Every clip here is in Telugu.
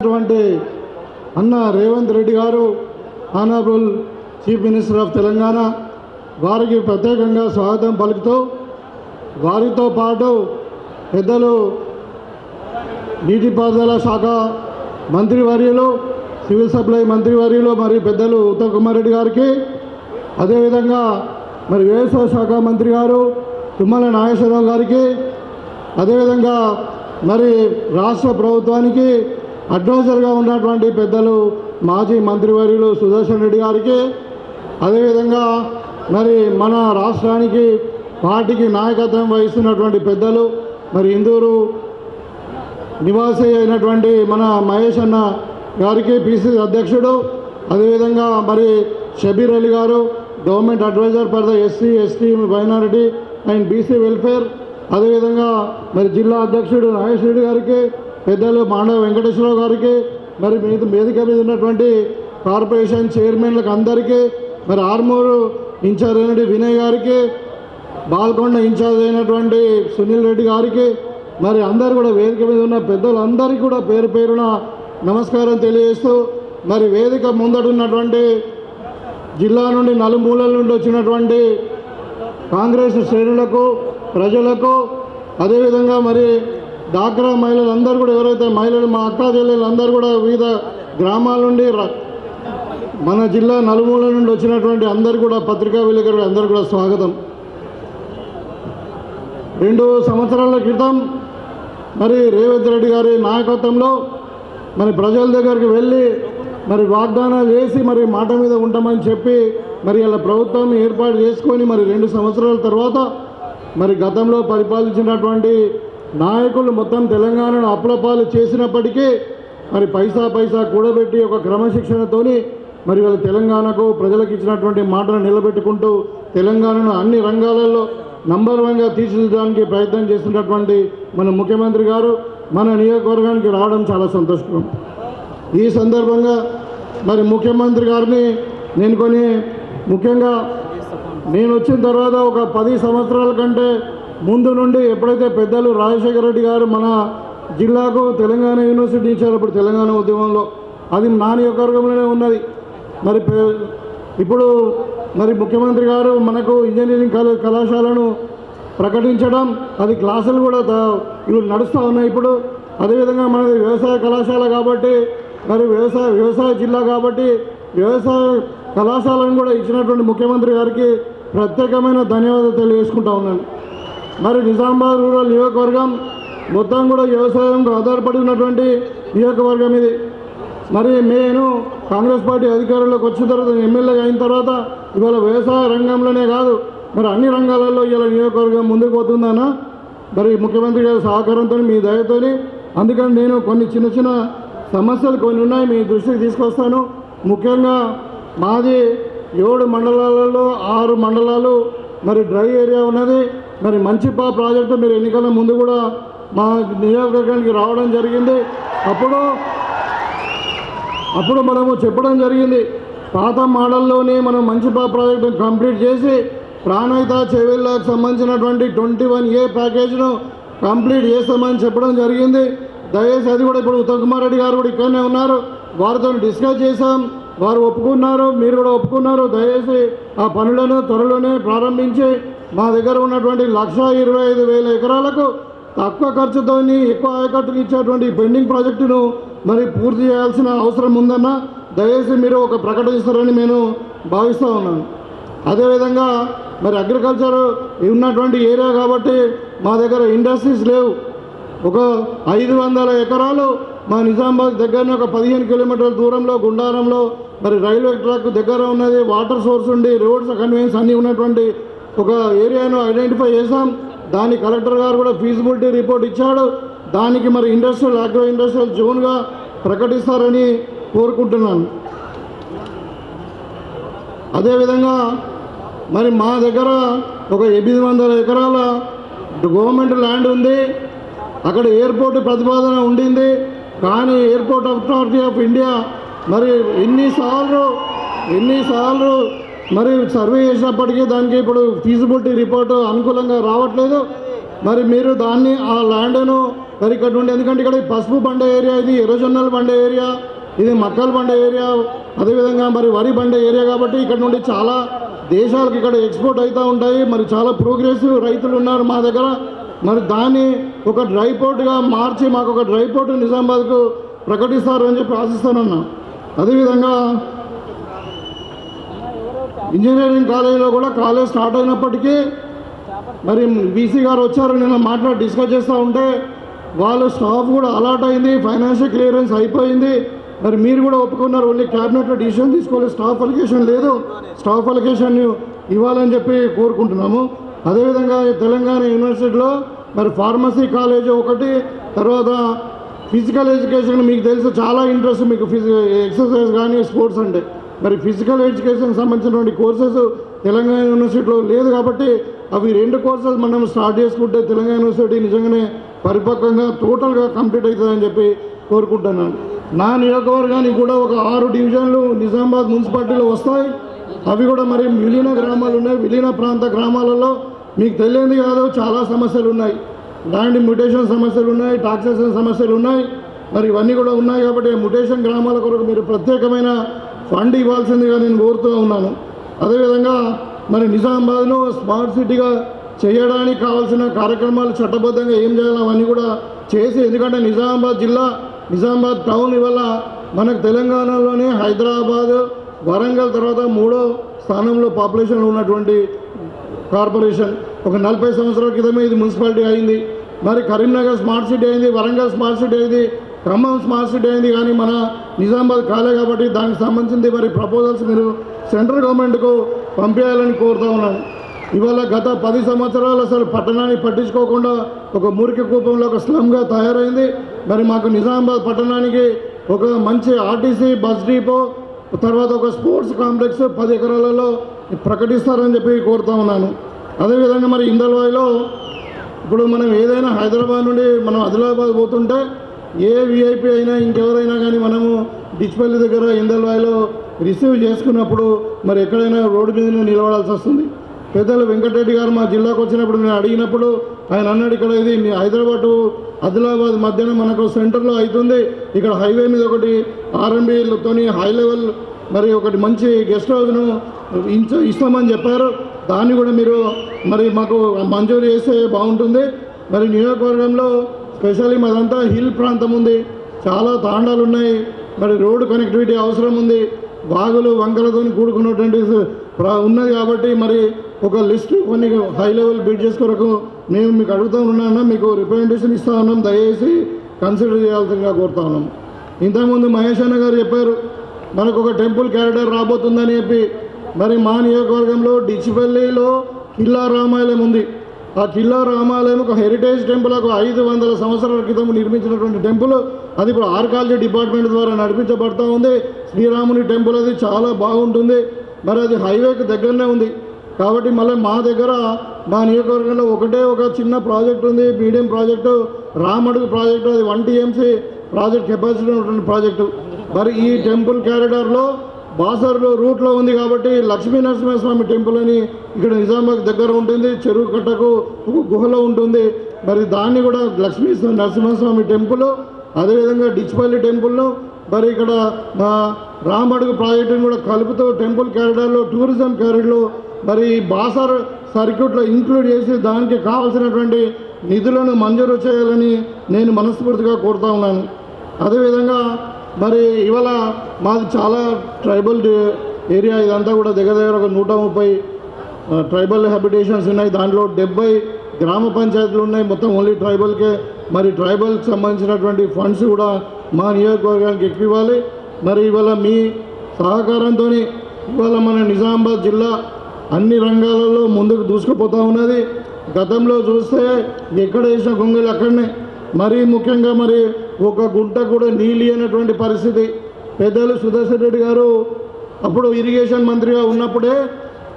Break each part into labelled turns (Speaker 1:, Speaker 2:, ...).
Speaker 1: అన్న రేవంత్ రెడ్డి గారు honourable chief minister of Telangana వారికి ప్రత్యేకంగా స్వాగతం పలుకుతూ వారితో పాటు పెద్దలు నీటిపారుదల శాఖ మంత్రివర్యులు సివిల్ సప్లై మంత్రివర్యులు మరియు పెద్దలు ఉత్తమ్ కుమార్ రెడ్డి గారికి అదేవిధంగా మరి వ్యవసాయ శాఖ మంత్రి గారు తుమ్మల నాగేశ్వరరావు గారికి అదేవిధంగా మరి రాష్ట్ర ప్రభుత్వానికి అడ్వైజర్గా ఉన్నటువంటి పెద్దలు మాజీ మంత్రివర్యులు సుదర్శన్ రెడ్డి గారికి అదేవిధంగా మరి మన రాష్ట్రానికి పార్టీకి నాయకత్వం వహిస్తున్నటువంటి పెద్దలు మరి ఇందూరు నివాసి అయినటువంటి మన మహేష్ అన్న గారికి పిసిసి అధ్యక్షుడు అదేవిధంగా మరి షబీర్ అలీ గారు government advisor for the SC ST minority and BC welfare అదేవిధంగా మరి జిల్లా అధ్యక్షుడు నాగేష్ రెడ్డి గారికి పెద్దలు మాండవ వెంకటేశ్వరరావు గారికి మరి వేదిక మీద ఉన్నటువంటి కార్పొరేషన్ చైర్మన్లకు అందరికీ మరి ఆర్మూరు ఇన్ఛార్జ్ అయినటువంటి వినయ్ గారికి బాల్కొండ ఇన్ఛార్జ్ అయినటువంటి సునీల్ రెడ్డి గారికి మరి అందరు కూడా వేదిక మీద ఉన్న పెద్దలందరికీ కూడా పేరు పేరున నమస్కారం తెలియజేస్తూ మరి వేదిక ముందటున్నటువంటి జిల్లా నుండి నలుమూలల నుండి వచ్చినటువంటి కాంగ్రెస్ శ్రేణులకు ప్రజలకు అదేవిధంగా మరి డాక్రా మహిళలందరూ కూడా ఎవరైతే మహిళలు మా అక్కా చెల్లెలందరూ కూడా వివిధ గ్రామాల నుండి మన జిల్లా నలుమూల నుండి వచ్చినటువంటి అందరు కూడా పత్రికా విలేకరులు అందరూ కూడా స్వాగతం. 2 సంవత్సరాల క్రితం మరి రేవంత్ రెడ్డి గారి నాయకత్వంలో మరి ప్రజల దగ్గరికి వెళ్ళి మరి వాగ్దానాలు చేసి మరి మాట మీద ఉంటామని చెప్పి మరి అలా ప్రభుత్వం ఏర్పాటు చేసుకొని మరి 2 సంవత్సరాల తర్వాత మరి గతంలో పరిపాలించినటువంటి నాయకులు మొత్తం తెలంగాణను అప్లపాలు చేసినప్పటికీ మరి పైసా కూడబెట్టి ఒక క్రమశిక్షణతోని మరి వాళ్ళ తెలంగాణకు ప్రజలకు ఇచ్చినటువంటి మాటను నిలబెట్టుకుంటూ తెలంగాణను అన్ని రంగాలలో నంబర్ 1గా తీర్చిదిద్దడానికి ప్రయత్నం చేస్తున్నటువంటి మన ముఖ్యమంత్రి గారు మన నియోజకవర్గానికి రావడం చాలా సంతోషకరం. ఈ సందర్భంగా మరి ముఖ్యమంత్రి గారిని నేను ముఖ్యంగా నేను వచ్చిన తర్వాత ఒక 10 సంవత్సరాల కంటే ముందు నుండి ఎప్పుడైతే పెద్దలు రాజశేఖర రెడ్డి గారు మన జిల్లాకు తెలంగాణ యూనివర్సిటీ ఇచ్చారు అప్పుడు తెలంగాణ ఉద్యమంలో అది నా నియోజకవర్గంలోనే ఉన్నది. మరి ఇప్పుడు మరి ముఖ్యమంత్రి గారు మనకు ఇంజనీరింగ్ కళాశాలను ప్రకటించడం అది క్లాసులు కూడా ఇవి నడుస్తూ ఉన్నాయి ఇప్పుడు. అదేవిధంగా మనది వ్యవసాయ కళాశాల కాబట్టి మరి వ్యవసాయ జిల్లా కాబట్టి వ్యవసాయ కళాశాలను కూడా ఇచ్చినటువంటి ముఖ్యమంత్రి గారికి ప్రత్యేకమైన ధన్యవాదాలు తెలియజేసుకుంటా ఉన్నాను. మరి నిజామాబాద్ రూరల్ నియోజకవర్గం మొత్తం కూడా వ్యవసాయంతో ఆధారపడి ఉన్నటువంటి నియోజకవర్గం ఇది. మరి నేను కాంగ్రెస్ పార్టీ అధికారంలోకి వచ్చిన తర్వాత ఎమ్మెల్యేగా అయిన తర్వాత ఇవాళ వ్యవసాయ రంగంలోనే కాదు మరి అన్ని రంగాలలో ఇవాళ నియోజకవర్గం ముందుకు పోతుందన్న మరి ముఖ్యమంత్రి గారి సహకారంతో మీ దయతోని. అందుకని నేను కొన్ని చిన్న సమస్యలు కొన్ని ఉన్నాయి మీ దృష్టికి తీసుకొస్తాను. ముఖ్యంగా మాది 7 మండలాలలో 6 మండలాలు మరి డ్రై ఏరియా ఉన్నది. మరి మంచిపా ప్రాజెక్టు మీరు ఎన్నికల ముందు కూడా మా నియోజకవర్గానికి రావడం జరిగింది. అప్పుడు మనము చెప్పడం జరిగింది పాత మోడల్లోనే మనం మంచిపా ప్రాజెక్టు కంప్లీట్ చేసి ప్రాణహిత చెవెళ్ళకు సంబంధించినటువంటి 21A ప్యాకేజ్ను కంప్లీట్ చేస్తామని చెప్పడం జరిగింది. దయచేసి అది కూడా ఇప్పుడు ఉత్తమ్ కుమార్ రెడ్డి గారు కూడా ఇక్కడనే ఉన్నారు, వారితో డిస్కస్ చేశాం, వారు ఒప్పుకున్నారు, మీరు కూడా ఒప్పుకున్నారు. దయచేసి ఆ పనులను త్వరలోనే ప్రారంభించి మా దగ్గర ఉన్నటువంటి 1,25,000 ఎకరాలకు తక్కువ ఖర్చుతో ఎక్కువ ఆయకట్టుకు ఇచ్చేటువంటి పెండింగ్ ప్రాజెక్టును మరి పూర్తి చేయాల్సిన అవసరం ఉందన్న దయచేసి మీరు ఒక ప్రకటన ఇస్తారని నేను భావిస్తూ ఉన్నాను. అదేవిధంగా మరి అగ్రికల్చర్ ఉన్నటువంటి ఏరియా కాబట్టి మా దగ్గర ఇండస్ట్రీస్ లేవు. ఒక 500 ఎకరాలు మా నిజామాబాద్ దగ్గరనే ఒక 15 కిలోమీటర్ల దూరంలో గుండారంలో మరి రైల్వే ట్రాక్ దగ్గర ఉన్నది, వాటర్ సోర్స్ ఉండి రోడ్స్ కన్వీనియన్స్ అన్నీ ఉన్నటువంటి ఒక ఏరియాను ఐడెంటిఫై చేశాం. దాని కలెక్టర్ గారు కూడా ఫీజిబిలిటీ రిపోర్ట్ ఇచ్చాడు. దానికి మరి అగ్రో ఇండస్ట్రియల్ జోన్గా ప్రకటిస్తారని కోరుకుంటున్నాను. అదేవిధంగా మరి మా దగ్గర ఒక 800 ఎకరాల గవర్నమెంట్ ల్యాండ్ ఉంది. అక్కడ ఎయిర్పోర్ట్ ప్రతిపాదన ఉండింది, కానీ ఎయిర్పోర్ట్ అథారిటీ ఆఫ్ ఇండియా మరి ఎన్నిసార్లు మరి సర్వే చేసినప్పటికీ దానికి ఇప్పుడు ఫీజిబిలిటీ రిపోర్టు అనుకూలంగా రావట్లేదు. మరి మీరు దాన్ని ఆ ల్యాండ్ను మరి ఇక్కడ నుండి, ఎందుకంటే ఇక్కడ పసుపు పండే ఏరియా, ఇది ఎర్రజొన్నలు పండే ఏరియా, ఇది మక్కలు పండే ఏరియా, అదేవిధంగా మరి వరి పండే ఏరియా కాబట్టి ఇక్కడ నుండి చాలా దేశాలకు ఇక్కడ ఎక్స్పోర్ట్ అవుతూ ఉంటాయి. మరి చాలా ప్రోగ్రెసివ్ రైతులు ఉన్నారు మా దగ్గర. మరి దాన్ని ఒక డ్రై పోర్ట్గా మార్చి మాకు ఒక డ్రై పోర్ట్ నిజామాబాద్కు ప్రకటిస్తారు అని చెప్పి ఆశిస్తానన్నా. అదేవిధంగా ఇంజనీరింగ్ కాలేజీలో కూడా కాలేజ్ స్టార్ట్ అయినప్పటికీ మరి బీసీ గారు వచ్చారు, నిన్న డిస్కస్ చేస్తూ ఉంటే వాళ్ళు స్టాఫ్ కూడా అలాట్ అయింది, ఫైనాన్షియల్ క్లియరెన్స్ అయిపోయింది. మరి మీరు కూడా ఒప్పుకున్నారు, ఓన్లీ క్యాబినెట్లో డిసిషన్ తీసుకోవాలి, స్టాఫ్ అలికేషన్ లేదు, స్టాఫ్ అలికేషన్ ఇవ్వాలని చెప్పి కోరుకుంటున్నాము. అదేవిధంగా తెలంగాణ యూనివర్సిటీలో మరి ఫార్మసీ కాలేజ్ ఒకటి, తర్వాత ఫిజికల్ ఎడ్యుకేషన్ మీకు తెలుసు చాలా ఇంట్రెస్ట్ మీకు, ఎక్సర్సైజ్ కానీ స్పోర్ట్స్ అంటే. మరి ఫిజికల్ ఎడ్యుకేషన్కి సంబంధించినటువంటి కోర్సెస్ తెలంగాణ యూనివర్సిటీలో లేదు కాబట్టి అవి 2 కోర్సెస్ మనం స్టార్ట్ చేసుకుంటే తెలంగాణ యూనివర్సిటీ నిజంగానే పరిపక్వంగా టోటల్గా కంప్లీట్ అవుతుందని చెప్పి కోరుకుంటున్నాను. నా నియోజకవర్గానికి కూడా ఒక 6 డివిజన్లు నిజామాబాద్ మున్సిపాలిటీలో వస్తాయి. అవి కూడా మరి విలీన గ్రామాలు ఉన్నాయి. విలీన ప్రాంత గ్రామాలలో మీకు తెలియదు కాదు చాలా సమస్యలు ఉన్నాయి, ల్యాండ్ మ్యూటేషన్ సమస్యలు ఉన్నాయి, టాక్సేషన్ సమస్యలు ఉన్నాయి. మరి ఇవన్నీ కూడా ఉన్నాయి కాబట్టి మ్యూటేషన్ గ్రామాల కొరకు మీరు ప్రత్యేకమైన ఫండ్ ఇవ్వాల్సిందిగా నేను కోరుతూ ఉన్నాను. అదేవిధంగా మరి నిజామాబాద్ను స్మార్ట్ సిటీగా చేయడానికి కావాల్సిన కార్యక్రమాలు చట్టబద్ధంగా ఏం చేయాలో అవన్నీ కూడా చేసి, ఎందుకంటే నిజామాబాద్ జిల్లా, నిజామాబాద్ టౌన్ ఇవాళ మనకు తెలంగాణలోనే హైదరాబాద్, వరంగల్ తర్వాత 3వ స్థానంలో పాపులేషన్ ఉన్నటువంటి కార్పొరేషన్. ఒక 40 సంవత్సరాల క్రితమే ఇది మున్సిపాలిటీ అయింది. మరి కరీంనగర్ స్మార్ట్ సిటీ అయింది, వరంగల్ స్మార్ట్ సిటీ అయింది, ఖమ్మం స్మార్ట్ సిటీ అయింది, కానీ మన నిజామాబాద్ కాలే కాబట్టి దానికి సంబంధించింది మరి ప్రపోజల్స్ మీరు సెంట్రల్ గవర్నమెంట్కు పంపించాలని కోరుతూ ఉన్నాను. ఇవాళ గత 10 సంవత్సరాలు అసలు పట్టణాన్ని పట్టించుకోకుండా ఒక మురికి కూపంలో ఒక స్లమ్గా తయారైంది. మరి మాకు నిజామాబాద్ పట్టణానికి ఒక మంచి ఆర్టీసీ బస్ డిపో, తర్వాత ఒక స్పోర్ట్స్ కాంప్లెక్స్ 10 ఎకరాలలో ప్రకటిస్తారని చెప్పి కోరుతూ ఉన్నాను. అదేవిధంగా మరి ఇందల్వాయిలో ఇప్పుడు మనం ఏదైనా హైదరాబాద్ నుండి మనం ఆదిలాబాద్ పోతుంటే ఏ విఐపి అయినా ఇంకెవరైనా కానీ మనము డిచ్పల్లి దగ్గర ఇందల్వాయిలో రిసీవ్ చేసుకున్నప్పుడు మరి ఎక్కడైనా రోడ్డు మీద నిలబడాల్సి వస్తుంది. పెద్దలు వెంకటరెడ్డి గారు మా జిల్లాకు వచ్చినప్పుడు నేను అడిగినప్పుడు ఆయన అన్నాడు, ఇక్కడ ఇది హైదరాబాద్ ఆదిలాబాద్ మధ్యన మనకు సెంటర్లో అవుతుంది, ఇక్కడ హైవే మీద ఒకటి R&Bతో హై లెవెల్ మరి ఒకటి మంచి గెస్ట్ హౌస్ను ఇస్తామని చెప్పారు. దాన్ని కూడా మీరు మరి మాకు మంజూరు చేస్తే బాగుంటుంది. మరి నియోజకవర్గంలో స్పెషల్లీ మాదంతా హిల్ ప్రాంతం ఉంది, చాలా తాండాలు ఉన్నాయి, మరి రోడ్డు కనెక్టివిటీ అవసరం ఉంది, వాగులు వంకలతో కూడుకున్నటువంటి ఉన్నది కాబట్టి మరి ఒక లిస్టు కొన్ని హై లెవెల్ బ్రిడ్జెస్ కొరకు మేము మీకు అడుగుతూ ఉన్నాను, మీకు రిప్రజెంటేషన్ ఇస్తూ ఉన్నాం, దయచేసి కన్సిడర్ చేయాల్సిందిగా కోరుతా ఉన్నాం. ఇంతకుముందు మహేష్ అన్న గారు చెప్పారు మనకు ఒక టెంపుల్ క్యారిడార్ రాబోతుందని చెప్పి. మరి మా నియోజకవర్గంలో డిచ్పల్లిలో కిల్లా రామాలయం ఉంది. ఆ కిల్లా రామాలయం ఒక హెరిటేజ్ టెంపుల్, ఒక 500 సంవత్సరాల క్రితం నిర్మించినటువంటి టెంపుల్. అది ఇప్పుడు ఆర్కాలజీ డిపార్ట్మెంట్ ద్వారా నడిపించబడుతూ ఉంది. శ్రీరాముని టెంపుల్ అది చాలా బాగుంటుంది. మరి అది హైవేకి దగ్గరనే ఉంది కాబట్టి మళ్ళీ మా దగ్గర మా నియోజకవర్గంలో ఒక చిన్న ప్రాజెక్ట్ ఉంది, మీడియం ప్రాజెక్టు, రామడుగు ప్రాజెక్టు, అది 1 TMC ప్రాజెక్ట్ కెపాసిటీ ఉన్నటువంటి ప్రాజెక్టు. మరి ఈ టెంపుల్ క్యారిడార్లో బాసర్లో రూట్లో ఉంది కాబట్టి లక్ష్మీ నరసింహస్వామి టెంపుల్ అని ఇక్కడ నిజామాబాద్ దగ్గర ఉంటుంది, చెరువు కట్టకు గుహలో ఉంటుంది. మరి దాన్ని కూడా లక్ష్మీ నరసింహస్వామి టెంపుల్, అదేవిధంగా డిచ్పల్లి టెంపుల్ను మరి ఇక్కడ మా రామడుగు ప్రాజెక్టును కూడా కలుపుతూ టెంపుల్ క్యారిడార్లో టూరిజం క్యారిడార్లో మరి బాసర్ సర్క్యూట్లో ఇంక్లూడ్ చేసి దానికి కావాల్సినటువంటి నిధులను మంజూరు చేయాలని నేను మనస్ఫూర్తిగా కోరుతా ఉన్నాను. అదేవిధంగా మరి ఇవాళ మాది చాలా ట్రైబల్ ఏరియా, ఇదంతా కూడా దగ్గర ఒక 130 ట్రైబల్ హ్యాబిటేషన్స్ ఉన్నాయి. దాంట్లో 70 గ్రామ పంచాయతీలు ఉన్నాయి, మొత్తం ఓన్లీ ట్రైబల్కే. మరి ట్రైబల్కి సంబంధించినటువంటి ఫండ్స్ కూడా మా నియోజకవర్గానికి ఎక్కువ ఇవ్వాలి. మరి ఇవాళ మీ సహకారంతో ఇవాళ మన నిజామాబాద్ జిల్లా అన్ని రంగాలలో ముందుకు దూసుకుపోతూ ఉన్నది. గతంలో చూస్తే ఎక్కడ వేసిన గొంగలు అక్కడనే, మరీ ముఖ్యంగా మరి ఒక గుంట కూడా నీళ్ళు అనేటువంటి పరిస్థితి. పెద్దలు సుదర్శన్ రెడ్డి గారు అప్పుడు ఇరిగేషన్ మంత్రిగా ఉన్నప్పుడే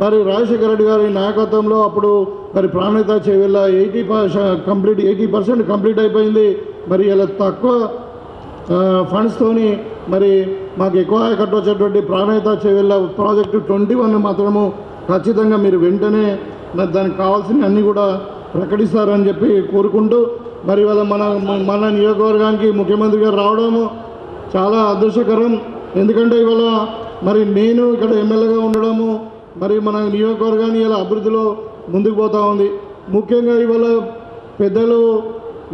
Speaker 1: మరి రాజశేఖర రెడ్డి గారి నాయకత్వంలో అప్పుడు మరి ప్రాణహిత చేవెళ్ళ 80% కంప్లీట్ అయిపోయింది. మరి ఇలా తక్కువ ఫండ్స్తోని మరి మాకు ఎక్కువ కట్టొచ్చేటువంటి ప్రాణహిత చేవెళ్ళ ప్రాజెక్టు 21 మాత్రము ఖచ్చితంగా మీరు వెంటనే మరి దానికి కావాల్సిన అన్నీ కూడా ప్రకటిస్తారని చెప్పి కోరుకుంటూ మరి వాళ్ళ మన నియోజకవర్గానికి ముఖ్యమంత్రి గారు రావడము చాలా అదృష్టకరం. ఎందుకంటే ఇవాళ మరి నేను ఇక్కడ ఎమ్మెల్యేగా ఉండడము మరి మన నియోజకవర్గాన్ని ఇలా అభివృద్ధిలో ముందుకు పోతూ ఉంది. ముఖ్యంగా ఇవాళ పెద్దలు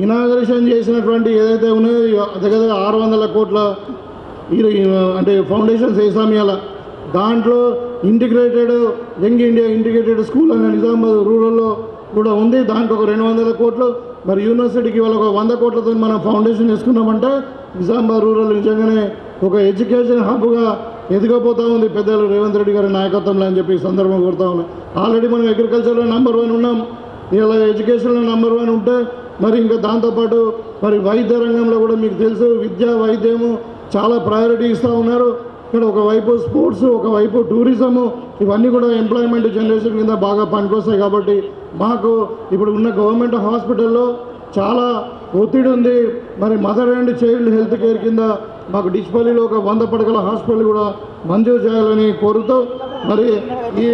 Speaker 1: ఇనాగరేషన్ చేసినటువంటి ఏదైతే ఉన్నాయో దగ్గర 600 కోట్ల అంటే ఫౌండేషన్స్ వేసాం. ఇలా దాంట్లో integrated young India integrated school అనే నిజామాబాద్ రూరల్లో కూడా ఉంది. దాంట్లో ఒక 200 కోట్లు, మరి యూనివర్సిటీకి వాళ్ళ ఒక 100 కోట్లతో మనం ఫౌండేషన్ వేసుకున్నామంటే నిజామాబాద్ రూరల్ నిజంగానే ఒక ఎడ్యుకేషన్ హబ్గా ఎదిగపోతూ ఉంది పెద్దలు రేవంత్ రెడ్డి గారి నాయకత్వంలో అని చెప్పి సందర్భం కోరుతా ఉన్నాం. ఆల్రెడీ మనం అగ్రికల్చర్లో నెంబర్ 1 ఉన్నాం, ఇలా ఎడ్యుకేషన్లో నెంబర్ 1 ఉంటే మరి ఇంకా దాంతోపాటు మరి వైద్య రంగంలో కూడా మీకు తెలుసు విద్య వైద్యము చాలా ప్రయారిటీ ఇస్తూ ఉన్నారు. ఇక్కడ ఒకవైపు స్పోర్ట్స్, ఒకవైపు టూరిజము, ఇవన్నీ కూడా ఎంప్లాయ్మెంట్ జనరేషన్ కింద బాగా పనికొస్తాయి. కాబట్టి మాకు ఇప్పుడు ఉన్న గవర్నమెంట్ హాస్పిటల్లో చాలా ఒత్తిడి ఉంది. మరి mother and child health care కింద మాకు డిచ్పల్లిలో ఒక 100 పడకల హాస్పిటల్ కూడా మంజూరు చేయాలని కోరుతూ మరి ఈ